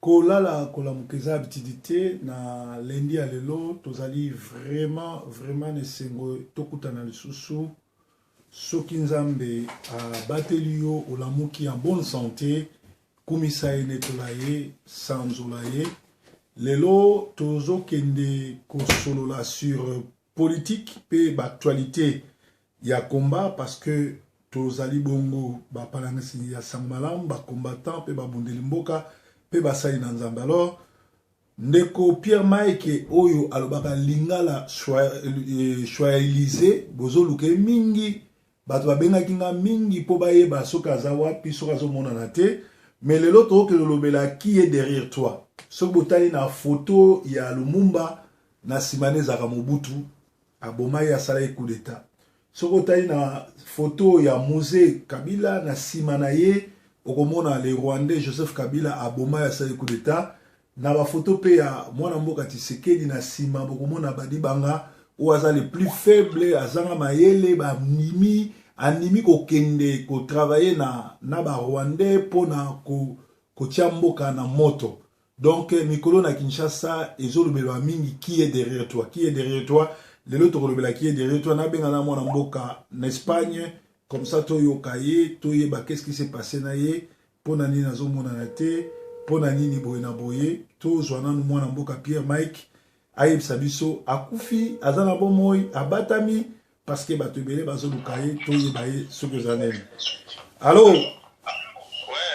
kolala kolamukeza abitidité na lendi ya lelo tozali vraiment nesengo tokutana lisusu soki nzambe abateli yo olamuki en bonne santé kumisa ye netola ye sanzola ye lelo tozokende kosolola sur politique pe baactualité ya combat parce que tozali bongo bapalangisi ya sangmalam bacombattant pe babundeli mboka pe basali na nzambe. Alors ndeko Pierre Mike oyo alobaka lingala choix Élysée bozoluka mingi bato babengaki nga mingi po bayeba soki aza wapi soki azomonana te mais lelo tokende lobela qui est derrière toi soki botali na photo ya Lumumba na simane ezaka Mobutu abomai asala coup d'état soki otali na photo ya Musée Kabila na simana ye okomona le Rwandais Joseph Kabila abomai asala coup d'état na ba photo pe ya mwana mboka Tshisekedi na sima okomona badibanga ou aza le plus faible azanga mayele ba nimi animi ko kende ko travailler na ba Rwandais pona ko tia mboka na moto. Donc mikolo na Kinshasa ezolobelwa mingi qui est derrière toi les autres kolobela qui est derrière toi na benga na mwana mboka en Espagne comme ça toyo kaye toyeba qu'est-ce qui s'est passé na ye pona nini nazomona na te pona nini boye na boye to zwana mwana mboka Pierre Mike ayebisa biso akufi azana bomoi abatami parce que bato ebele bazolukaye toyeba ye soki ozaneni. Allô? Ouais,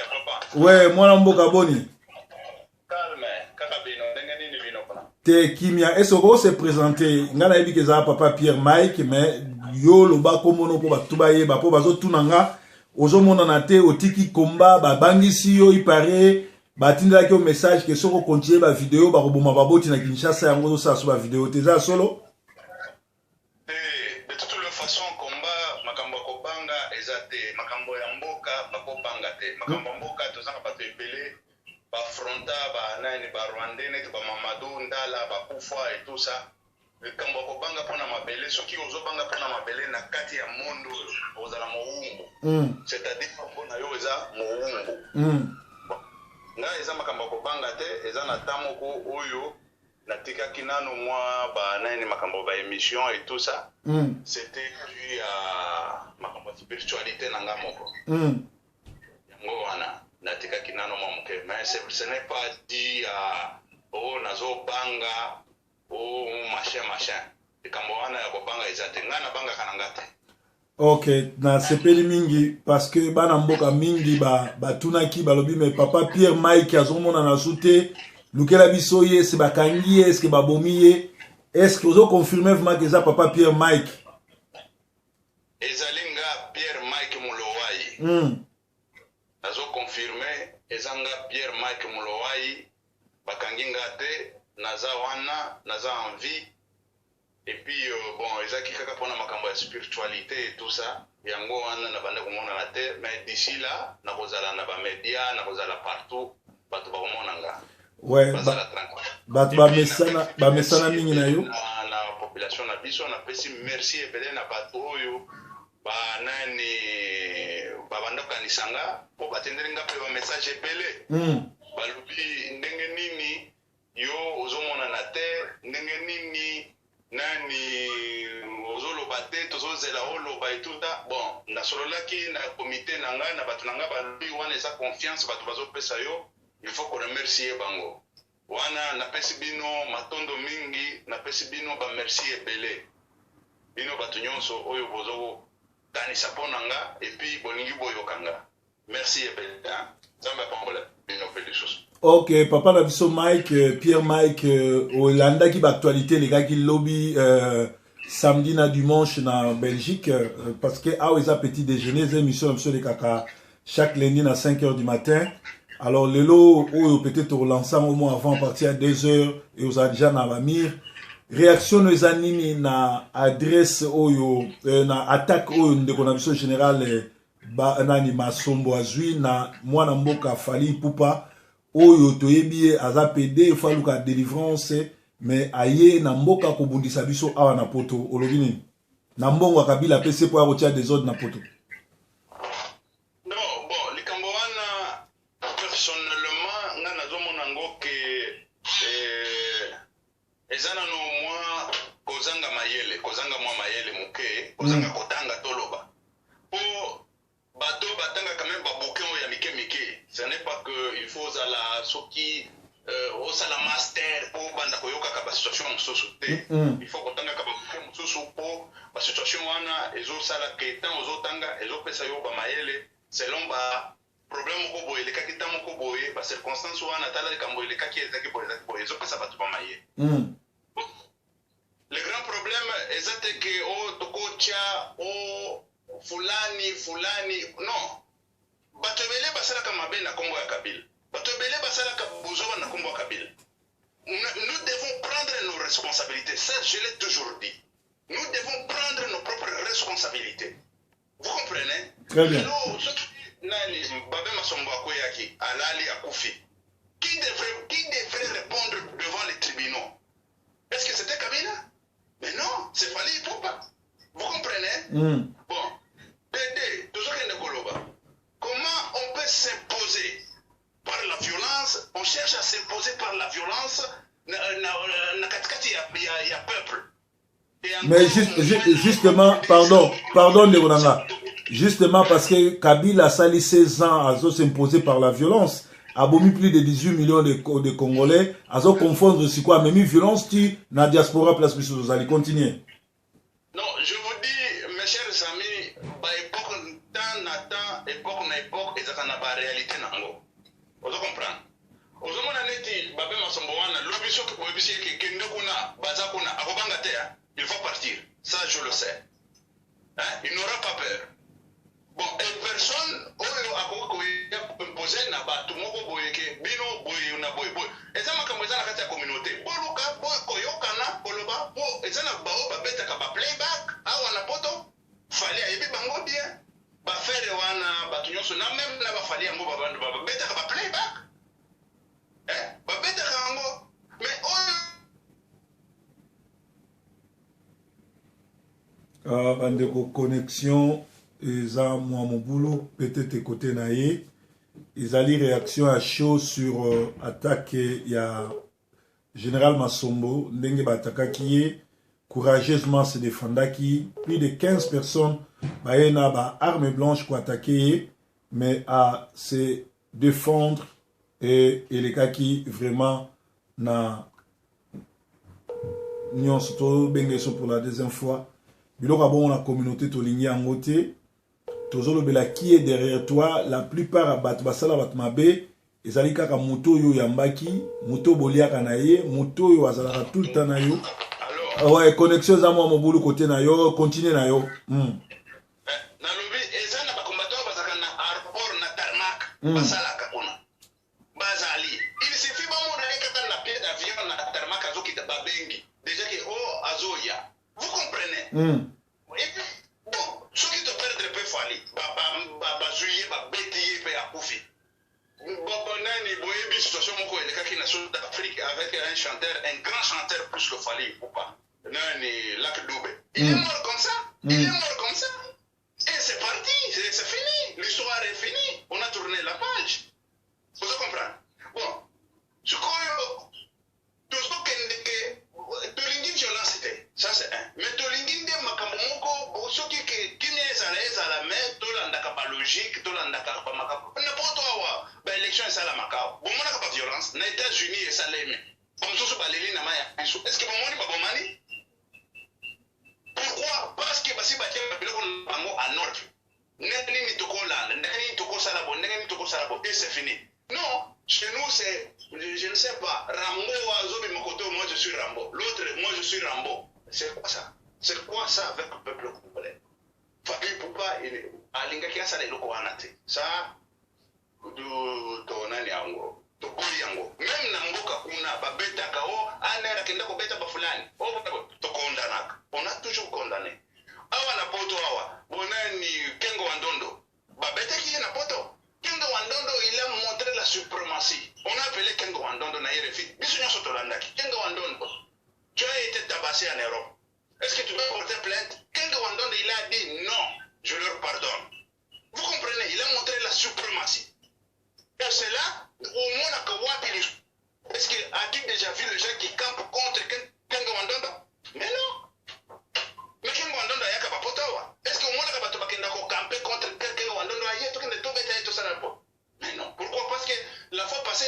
papa. Ouais, mwana mboka boni. Calme, kaka bino, ndenge nini bino kona. Te kimia, est-ce qu'on se présenter? Ngana yebi ke za papa Pierre Mike, mais yo loba komono po batuba ye, ba po bazo tunanga, ozomona na te otiki komba, ba bangisi yo ipare, ba tinda ki o message ke soko continue ba vidéo, ba roboma baboti na Kinshasa yango sa so ba vidéo te za solo? De toute façon komba makambo kobanga ezate, makambo ya mboka bakobanga te, makambo mboka tozanga bato ebele ba fronta ba nani ba Rwandais net ba Mamadou Ndala ba Kufa et tout ça. Makambo kobanga pona mabele soki ozobanga pona mabele na kati ya mondo ozala moungu. C'est-à-dire pona yo eza moungu. Nga eza makambo kobanga te eza na tamoko oyo natika kinano mwa ba nani makambo ba émission et tout ça. C'était dû à makambo spiritualité nanga moko. Yango wana natika kinano mwa muke mais ce n'est pas dit à oh nazo banga oh machin ikambo wana ya kobanga ezate ngana banga kananga te. Ok, na sepeli mingi parce que bana mboka mingi batunaki balobi mais papa Pierre Mike azomona na soute lukela biso ye se bakangi est-ce que babomi ye est-ce que ozo confirmer vraiment que ça papa Pierre Mike ezalinga Pierre Mike Mulowai azo confirmer ezanga Pierre Mike Mulowai bakangi ngate naza wana naza en vie. Et puis bon ezaki kaka pona makambo ya spiritualité et tout ça yango wana na bande komona na te mais d'ici là na kozala na ba média na kozala partout bato ba komona nga. Ouais, bato ba mesana mingi na yo na population na biso na pesi merci ebele na bato oyo ba nani ba banda kanisanga po batendeli nga pe ba message ebele balubi ndenge nini yo ozomona na te ndenge nini nani ozoloba te tozozela oloba etuta bon nasololaki na comité na ngai na bato na ngai balobi wana eza confiance bato bazopesa yo il faut qu'on remercie bango wana napesi bino matondo mingi napesi bino ba merci ebele bino bato nyonso oyo bozokanisa mpo na nga epuis bolingi boyokanga merci ebele nzambe apambola bino mpe lisusu. Ok, papa na biso Mike, Pierre Mike, Olanda qui actualité les gars qui lobby samedi na dimanche na Belgique parce que ah ils a petit déjeuner des émissions monsieur les caca chaque lundi à 5h du matin. Alors le lot peut-être relancer au moins avant à partir à 2h et aux déjà na Bamir. Réaction nos animi na adresse oyo na attaque oyo ndeko na biso général ba nani Masombo azui na mwana mboka Fali Pupa oyo toyebi aza PD faluka délivrance mais aye na mboka kobundisa biso awa na poto olobi nini na mbongo Kabila pese po akotia des ordres na poto. Non bon likambo wana personnellement nga nazomona ngo faut que ezana no mwa kozanga mwa mayele muke kozanga kotanga toloba po bato batanga quand même babuke ya mike ce n'est pas que il faut la soki osala master po banda koyoka ka ba situation mosusu te il faut kotanga ka babuke mosusu po ba situation wana ezosala ke tant ozotanga ezopesa yo ba mayele selon ba problème ko boye lekaki tant ko boye ba circonstance wana tala likambo lekaki ezaki boye ezopesa bato ba mayele. Le grand problème est que o tokocha o fulani non batobele basala kama ben na Kongo ya Kabila batobele basala ka buzoba na Kongo ya Kabila. Nous devons prendre nos responsabilités, ça je l'ai toujours dit. Nous devons prendre nos propres responsabilités. Vous comprenez? Très bien. Nani Babé Masombo akoyaki alali akufi. Qui devrait répondre devant les tribunaux? Est-ce que c'était Kabila? Mais non, c'est Fally Ipupa. Vous comprenez? Bon, Dédé, tout ce qui est Koloba. Comment on peut s'imposer par la violence? On cherche à s'imposer par la violence. Il y a peuple. Mais justement, pardon, Ndegonanga. Justement parce que Kabila a sali 16 ans à s'imposer par la violence. A bomi plus de 18 millions de Congolais, à se confondre c'est quoi, mais violence tu na diaspora place plus vous allez continuer. Non, je vous dis mes chers amis, ba époque époque et ça n'a pas réalité nango. Vous comprenez? Vous mona neti babé masombo wana lobiso ko bobisi ke ndokuna bazakuna akobanga te, il faut partir. Ça je le sais. Hein? Il n'aura pas peur. Bon, et personne oyo akoko imposer na batu moko boyeke bino boye na boye. Et ça makambo za na kati ya communauté. Boluka boy koyokana koloba bo ezana bao babeta ka ba playback awa na poto Fally ayebi bango bien. Ba faire wana batu nyonso na même na ba Fally yango babandu ba beta ka ba playback. Ba beta kango. Mais oyo bandeko connexion eza moi mon boulot peut-être côté naie ezali réaction à chaud sur attaque ya général Masombo ndenge batakaki ye courageusement se défendaki plus de 15 personnes baena ba arme blanche ko attaquer mais à se défendre et elekaki vraiment na nyonso to bengeso pour la deuxième fois biloko bon la communauté tolingi yango te tozolobela qui est derrière toi. La plupart à bato basala bato mabe ezali kaka moto yo yambaki moto boliaka na ye moto yo azalaka tout le temps na yo. Ouais, connexion za moi mobulu côté na yo continue na yo. Na lobi ezana ba combattant bazaka na aéroport na tarmac basala ka kuna bazali il suffit ba mo na kata na pied d'avion na tarmac azoki ta babengi déjà que oh azoya. Vous comprenez? Et puis bon ceux qui te perdre peut Fally ba juillet ba bêtier pe akufi. Bon nani boyebi situation moko elekaki na Sud Afrique avec un chanteur, un grand chanteur plus que Fally ou pas. Nani Lac Dube. Il est mort comme ça. Il est mort comme ça. Et c'est parti, c'est fini. L'histoire est finie. On a tourné la page. Vous comprenez? Bon, ce qu'on tout ce que Tolingi violence ça c'est un. Mais Tolingi de makamoko ceux qui est à la main, Tolandaka pas logique, Tolandaka pas macabre. N'importe quoi. Ben élection est ça la macabre. Bon, on n'a pas violence. Les États-Unis et ça l'aime. Comme ça, baléline na maya. Est-ce que bon on pas bon mani? Pourquoi? Parce que basi batia biloko bango à nord. Nani ni toko land, nani toko salabo, nani toko salabo et c'est fini. Non, chez nous c'est je ne sais pas. Rambo Azobi Mokoto, moi je suis Rambo. L'autre, moi je suis Rambo. C'est quoi ça? C'est quoi ça avec le peuple congolais? Fally Ipupa alinga kiasa na iloko wanate. Ça to nani yango? To boli yango. Même na mboka kuna babeta kao anera kenda ko beta ba fulani. To condamner. On a toujours condamné. Awa na poto awa. Bonani Kengo Wandondo. Babeta qui na poto. Kengo Wandondo il a montré la suprématie. On a appelé Kengo Wandondo na RFI. Biso nyoso to landaki. Kengo Wandondo. Tu as été tabassé en Europe. Est-ce que tu peux porter plainte? Kengo Wandondo il a dit non, je leur pardonne. Vous comprenez? Il a montré la suprématie. Et c'est là, au moins,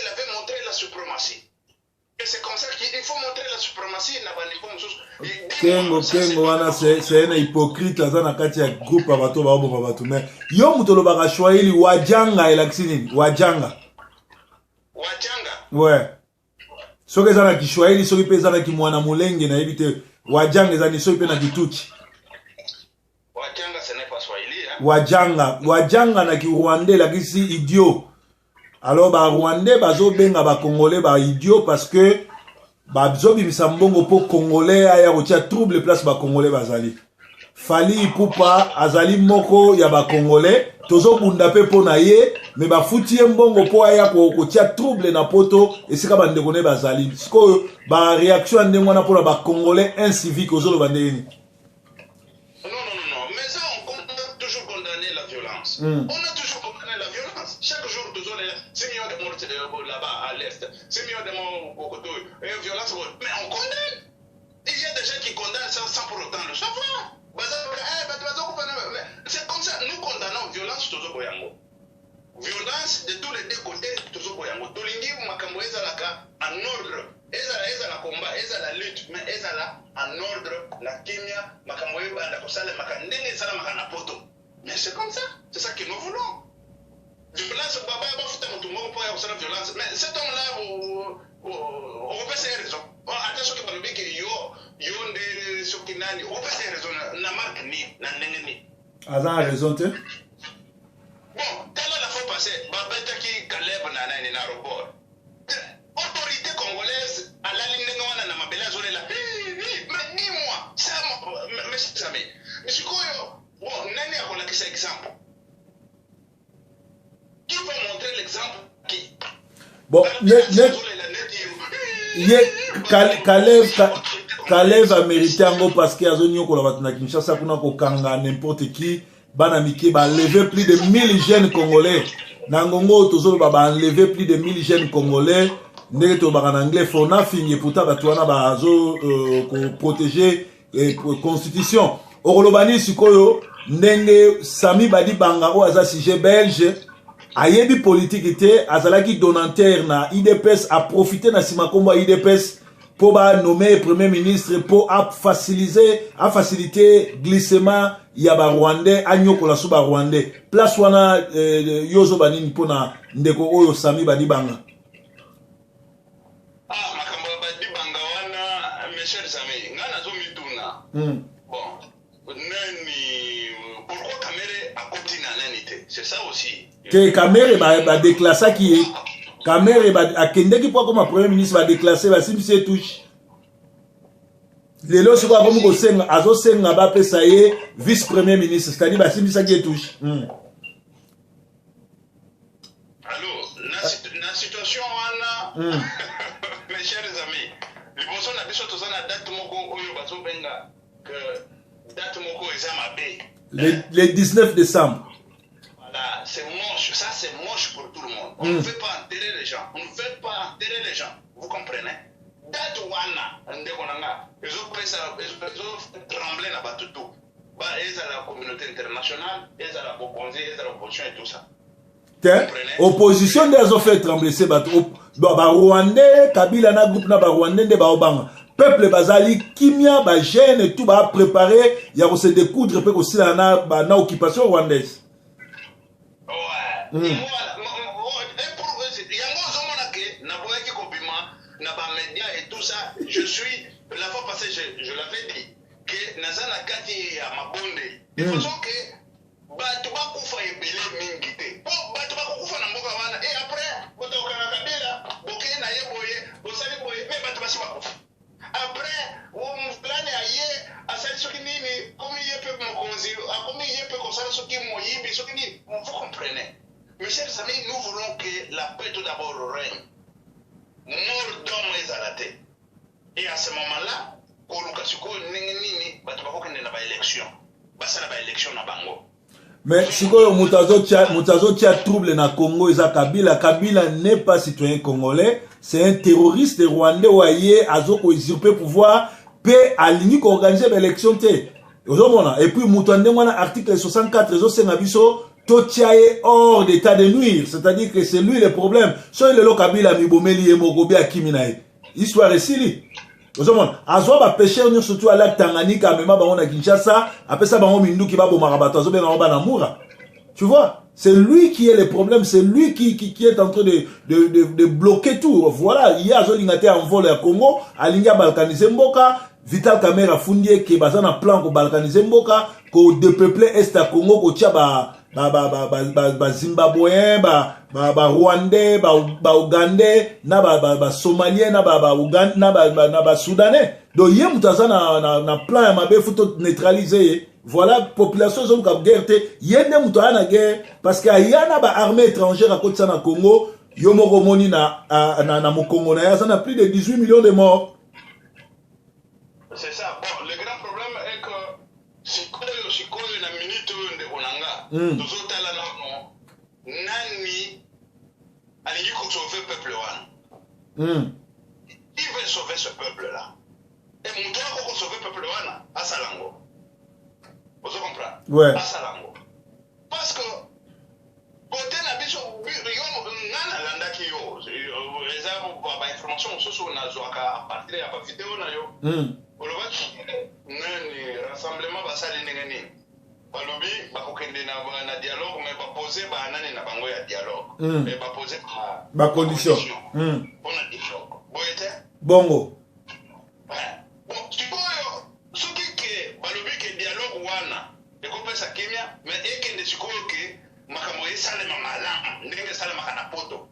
il avait montré la suprématie. Et c'est comme ça qu'il faut montrer la suprématie. Kengo, wana c'est un hypocrite là dans kati ya groupe abato ba bomba bato mais yo mutolo baka Swahili wajanga elaksini wajanga. Ouais. Soki zana Kiswahili soki pe zana kimwana mulenge na ebite wajanga zani soki pe na kituchi. Wajanga ce n'est pas Swahili hein. Wajanga na ki Rwandais la kisi idiot. Alors ba Rwandais bazo benga ba Congolais ba idiot parce que ba zobi misambongo po Congolais aya kotia trouble place ba Congolais bazali. Fali Ipupa azali moko ya ba Congolais tozo bunda pe po na ye mais ba futi mbongo po aya kotia trouble na poto esika ba ndeko ne bazali. Siko ba réaction ndengo na po na ba Congolais incivique ozolo bandeni. Non, mais ça on a toujours condamné la violence. On a toujours condamné la violence. Chaque jour c'est mieux de morts là-bas à l'est, c'est mieux de morts au côté, violence, mais on condamne. Il y a des gens qui condamnent ça sans pour autant le savoir. C'est comme ça, nous condamnons violence toujours Boyango. Violence de tous les deux côtés toujours Boyango. Tolingi makambo ezalaka en ordre. Eza la combat, eza la lutte, mais eza la en ordre, la kimia, makambo la kosala makandenge ezala makana poto. Mais c'est comme ça, c'est ça que nous voulons. Violence, baba ba futa mutungo pour y violence. Mais cet homme-là, on peut ses raisons. Attention que balobi que yo nde sokinani, on peut ses raisons na marque ni na ndengeni. Aza raison te. Bon, tala la fois passée, baba taki Caleb na nani na aéroport. Autorité congolaise à la ligne ngwana na mabela zone là. Mais dis-moi, ça mes amis. Mais c'est quoi bon, nani akola kisa exemple. Qui va montrer l'exemple qui? Bon, Caleb a mérité en gros parce qu'il y a zone ko la batna Kinshasa kuna ko kanga n'importe qui bana mike ba lever plus de 1000 jeunes congolais. Nangongo tozo ba enlever plus de 1000 jeunes congolais. Ndenge to ba en anglais for nothing et pourtant ba tuana ba zo ko protéger constitution. Orolobani sikoyo ndenge Sami Badi Banga o aza sujet belge. Ayebi politique te azalaki donateur na IDPS a profité na simakombo IDPS pour ba nommer premier ministre pour faciliter glissement ya ba Rwandais anyokola so ba Rwandais place wana yozo banini pona ndeko oyo Sami Badi Banga. Makambo Badi Banga wana mes chers amis ngana zo mituna. Bon nani pourquoi Kamere a continué nani te c'est ça aussi. Que Kamere ba déclassé qui est Kamere ba akendeki pour comme premier ministre ba déclassé ba simisi touche lelo siko comme ko senga azo senga ba pesa ye vice premier ministre c'est-à-dire ba simisi qui touche. Alors la situation wana mes chers amis liboso na biso tozana date moko oyo bazo benga que date moko ezama be le 19 décembre. Voilà, c'est moche, ça c'est moche pour tout le monde. On ne veut pas enterrer les gens, vous comprenez? Date wana, ndekonanga, ils ont tremblé na batutu. Bah, ils ont la communauté internationale, ils ont la opposition et tout ça. Opposition des ont fait trembler ces bateaux. Rwandais, Kabila na groupe na Rwandais de Baobanga. Peuple bazali kimia ba gêne et tout ba préparer, il y a se découdre peut aussi na occupation rwandaise. Voilà. Et tout ça, je suis, la fois passée, je l'avais dit, que Nazana Kati a ma bonde. De façon que, Batuba Koufa est belé mingite. Batuba Koufa n'a pas wana. Et après, Botoka Kabila, Boké na yeboye, Bosali boye, mais Batuba Siba Koufa. Après, Mflane aye, Asali Sokinini, comme il y a peu mon conseil, comme il y a peu comme ça, ce qui m'a dit, ce qui vous comprenez. Mes chers amis, nous voulons que la paix tout d'abord règne. Mort d'homme est à la tête. Et à ce moment-là, mais si Moutazo tia trouble na Congo, Kabila n'est pas citoyen congolais, c'est un terroriste rwandais ouaye azoko usurper pouvoir, paix aligné qu'on organise l'élection. Et puis Moutande article 64 les autres biso totiaye hors d'état de nuire, c'est-à-dire que c'est lui le problème. So il est le Kabila mibomeli et mogobe akiminae. Histoire esili. Vous savez, azwa ba pêcheur nous surtout à lac Tanganyika mema bango na Kinshasa, après ça bango minduki ba bomarabato azo bena ba namura. Tu vois, c'est lui qui est le problème, c'est lui qui est en train de bloquer tout. Voilà, il y a Zolingate en vol à Congo, Alinga balkaniser Mboka, Vital Kamera Fundie qui est basé en plan pour balkaniser Mboka, ko dépeupler est à Congo, ko tia ba Zimbabwéen, ba Rwandais, ba Ougandais, na ba Somalien, na ba Ougandais, na ba Soudanais. Donc yé mutaza na plan ya mabe faut neutraliser. Voilà, population zone comme guerre te yende mutoya na guerre parce que ayana ba armée étrangère à côté ça na Congo yomo romoni na Mokongo na ça na plus de 18 millions de morts. C'est ça. Bon, le grand problème est que sikoyo na minute nde onanga tozotala no nani alingi ko sauver peuple wana. Qui veut sauver ce peuple là? Et mutoya ko sauver peuple wana asalango. Vous comprenez? Ouais. Parce que côté na biso ngana landaki yo les information soso na zoaka à partir ya ba vidéo na yo. Oloba nani rassemblement basali ngani. Balobi bakokende na dialogue mais ba poser ba nani na bango ya dialogue. Mais ba poser ba condition. On a dialogue. Boyete? Bongo. Sa Kenya, mais ekende sikoyo ke makambo esale mamala ndenge sale makana poto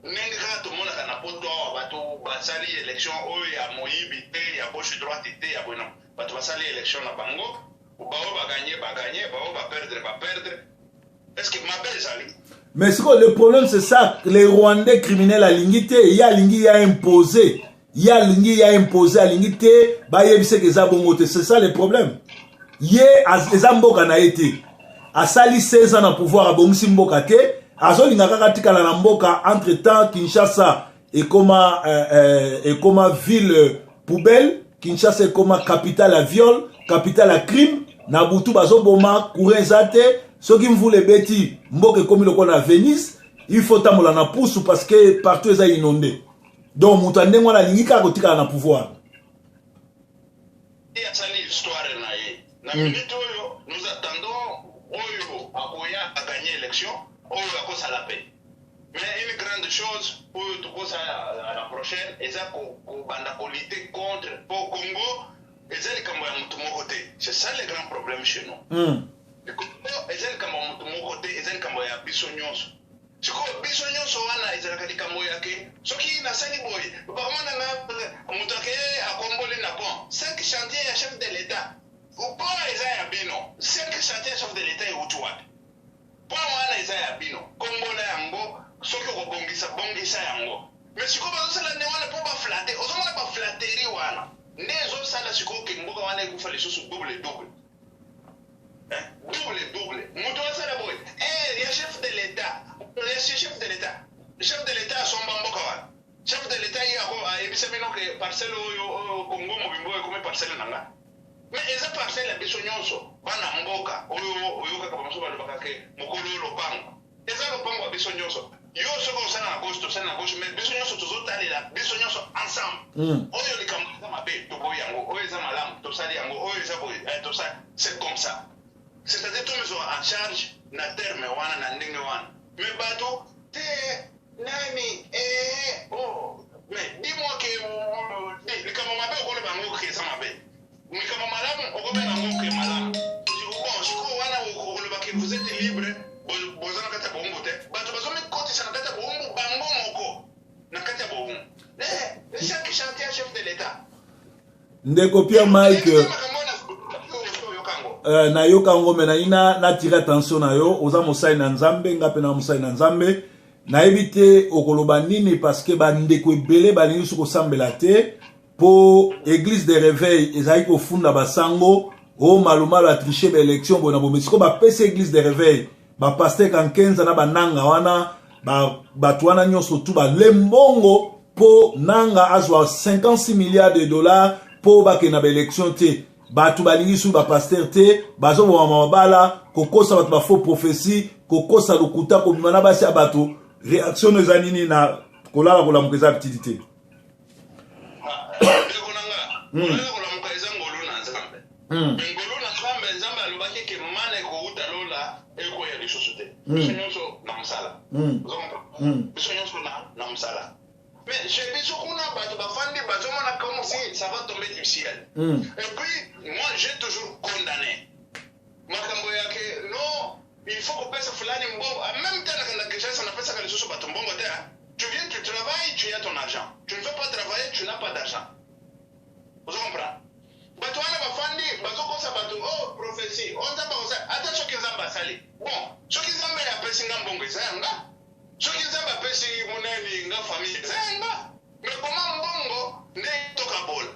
ndenge ka to mona kana poto bato basali élection oyo ya moyibi te ya gauche droite te ya bona bato basali élection na bango bao ba gagner bao ba perdre est-ce que ma belle sali mais le problème c'est ça les Rwandais criminels à lingité il y a lingi a imposé à lingité ba yebise ke za bongo te c'est ça le problème. Yé ezamboka na été a sali 16 ans na pouvoir a bongisi mboka te azolinga kaka tikala na mboka entre temps Kinshasa et comme ville poubelle Kinshasa est comme capitale à viol capitale à crime na butu bazoboma courant zate soki mvule beti mboka comme le na Venise il faut tamola na pousse parce que partout eza inondé donc mutande ngwana lingika ko tikala na pouvoir. Il y a sali histoire na na minute oyo nous attendons oyo akoya à gagner l'élection oyo akosa la paix mais une grande chose oyo tokosa à la prochaine eza ko banda lutter contre pour Congo eza likambo ya mutu moko te c'est ça le grand problème chez nous eza likambo ya mutu moko te eza likambo ya biso nyonso siko biso nyonso wana ezalaka likambo yake soki nasali boye bakomona na mutu ake akomboli na pont 5 chantiers ya chef de l'état Pour Isaiah Bino, 5 chantiers chef de l'État et Outouad. Pour moi, Isaiah Bino, Congo Yango, ce que vous bongisa Yango. Mais si vous avez ne peut pas flatter, vous n'avez pas flatterie. Les autres salles, si vous avez fait les choses double. Double. Moutoua Salaboy. Il y a chef de l'État. Chef de l'État. Chef de l'État, son bambokawa. Chef de l'État, il y a Ebisabino que parcelle au Congo, Mobimbo, et comme parcelle Nanga. Mais eza parcelle ya biso nyonso bana mboka oyo kaka bamoso balobaka ke mokolo lopango eza lopango ya biso nyonso yo soko osala na gauche tosala na gauche mais biso nyonso tozotalela biso nyonso ensemble oyo likambo eza mabe toboyi yango oyo eza malamu tosali yango oyo eza boye tosali c'est comme ça c'est-à-dire tomizwa en charge na terme wana na ndenge wana mais bato te nani mais dis-moi que likambo mabe okoloba yango ke eza mabe mikama malamu okobena ngoke malamu bon siko wana okolobaki vous êtes libre bozana kata bombo te bato bazomi kotisa na kata bombo bango moko na kata bombo chaque chantier chef de l'état ndeko Pierre Mike na yo kango mena ina na tira attention na yo oza mosai na nzambe ngape na mosai na nzambe na ebite okoloba nini parce que ba ndeko ebele ba lingi suko sambela te pour église de réveil ezali ko funda basango o malumalo a tricher ba élection bona bo mesiko ba pesa église de réveil ba pasteur kan 15 na bananga wana ba tuana nyonso tu ba lembongo po nanga azwa 56 milliards de dollars po ba ke na ba élection te ba tu ba lingi su ba pasteur te ba zo bo mabala kokosa ba faux prophétie kokosa lokuta kobima na basi ya bato réaction eza nini na kolala kolamuka eza petite te ndeko nanga kolala kolamuka eza ngolu na nzambe ngolu na nzambe nzambe alobaki ke mana ekouta lola ekoya lisusu te biso nyonso na mosala biso nyonso na mosala mais chez biso kuna bato bafandi bazomona comme si ça va tomber du ciel et puis moi j'ai toujours condamné makambo yake non il faut kopesa fulani mbongo même tena kana kishasa na pesa kalisusu bato mbongo te tu viens tu travailles tu as ton argent tu ne veux pas travailler tu n'as pas d'argent vous comprenez bato wana bafandi bazokosa bato oh prophétie on nzamba kosa ata soki nzamba asali bon soki nzamba apesi nga mbongo eza yanga soki nzamba apesi moneni nga famille eza yanga mais koma mbongo nde tokabola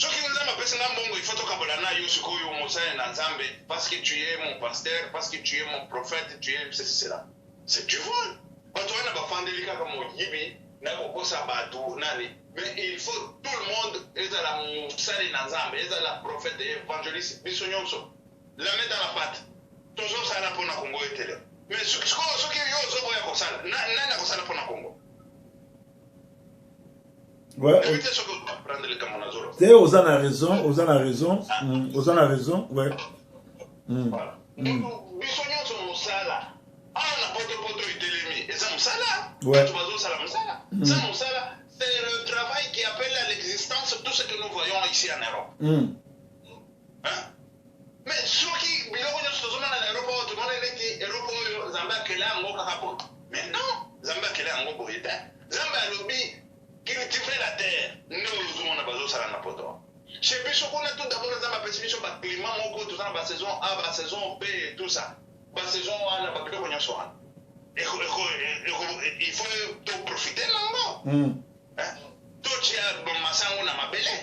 soki nzamba apesi nga mbongo il faut tokabola na yo sikoyo mosali na nzambe parce que tu es mon pasteur parce que tu es mon prophète tu es ceci cela c'est du vol bato wana bafandeli kaka moyibi na kokosa bato nani mais il faut tout le monde ezala mosali na nzambe ezala prophète évangéliste biso nyonso la main dans la pâte tozosala mpona kongo etele mais soki yo ozoboya kosala nani akosala mpona kongo évite soki oprendre le kamo nazolo te oza na raison oza na raison ouais biso nyonso mosala awa na poto etelemi eza mosala Ouais. bato bazosala mosala eza mosala c'est le travail qui appelle à l'existence tout ce que nous voyons ici en Europe hein? Mais soki biloko nyonso tozomona na Europe oyo tomona neti Europe oyo nzambe akela yango kaka po mais non nzambe akela yango boye te nzambe alobi cultiver la terre nde ozomona bazosala na poto chez biso kuna tout d'abord nzambe apesi biso baclimat moko toza na basaison A basaison B et tout ça basaison wana babiloko nyonso wana il faut toprofite nango totia masango na mabele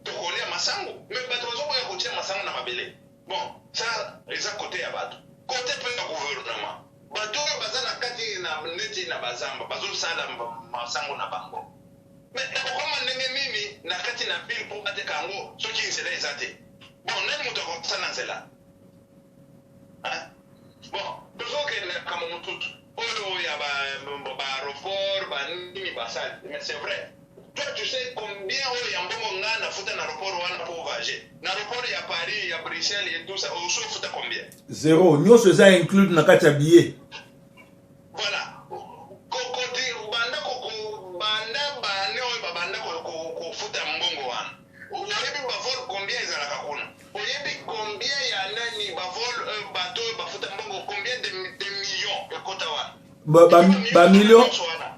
tokolia masango mais bato bazoboya kotia masango na mabele bon ça eza kote ya bato kote mpe ya gouvernement bato oyo baza na kati na neti na bazamba bazosala masango na bango mais ekokoma ndenge nini na kati na ville mpo bateka yango soki nzela eza te bon nani moto akosala nzela bon tozokende kama motutu oyo ya baaéroport banini basali mais c'est vrai toi tu sais combien oyo ya mbongo nga nafuta na aéroport wana mpo ovage na aéroport ya Paris ya Bruxelles et tout ça osofuta combien zéro nyonso eza inclus na kati ya billet voilà kokoti banda bane oyo babanda kofuta mbongo wana oyebi bavol combien ezalaka kuna oyebi combien ya nani bavol bato oyo bafuta mbongo combien de millions ekota wana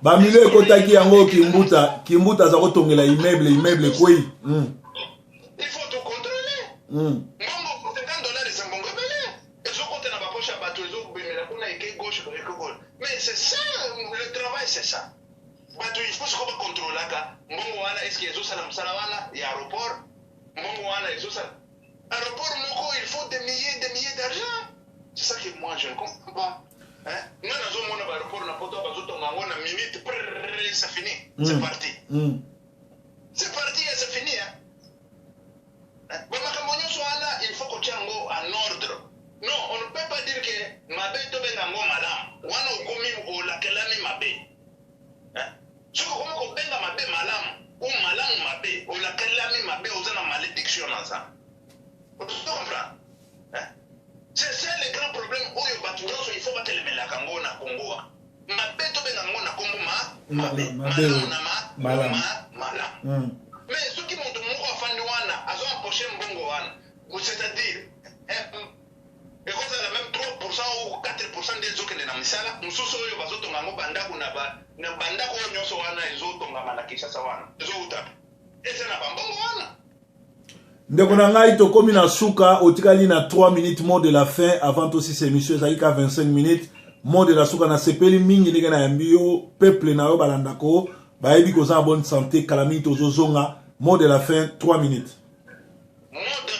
bamilio ekotaki yango kimbuta aza kotongela immeuble kwei il faut to contrôler mbongo $50 eza mbongo ebele ezokota na baposhe ya bato ezobimela kuna eke gauche eke gauche mais c'est ça le travail c'est ça bato il faut siko bakontrolaka mbongo wana est ce que ezosala mosala wana ya aéroport mbongo wana ezosala aéroport moko il faut des milliers d'argent c'est ça que moi je ne comprends pas nga nazomona baéroport na poto bazotonga yango na minute c'est fini c'est parti c'est parti et c'est fini bamakambo nyonso wana il faut kotia yango en ordre non on ne peut pas dire que mabe tobenga yango malamu wana okomi olakelami mabe soki okomi kobenga mabe malamu o malamu mabe olakelami mabe oza na malédiction na nzambe comprendre c'est ça le grand problème oyo bato nyonso il faut batelemelaka yango na kongo mabe tobenga yango na kongo mabe malamu mais soki moto moko afandi wana azoempoche mbongo wana c'est-à-dire ekozala même 3% ou 4% nde ezokende na misala mosusu oyo bazotonga yango bandako na bandako oyo nyonso wana ezotongama na Kinshasa wana ezouta eza na bambongo wana ndeko na ngai tokomi na suka otikali na 3 minutes mot de la fin avant aussi ces émissions ezalaki ka 25 minutes mot de la suka na sepeli mingi ndenge na yambi yo peuple na yo balandako bayebi koza na bonne santé kala mingi tozozonga mot de la fin 3 minutes mot de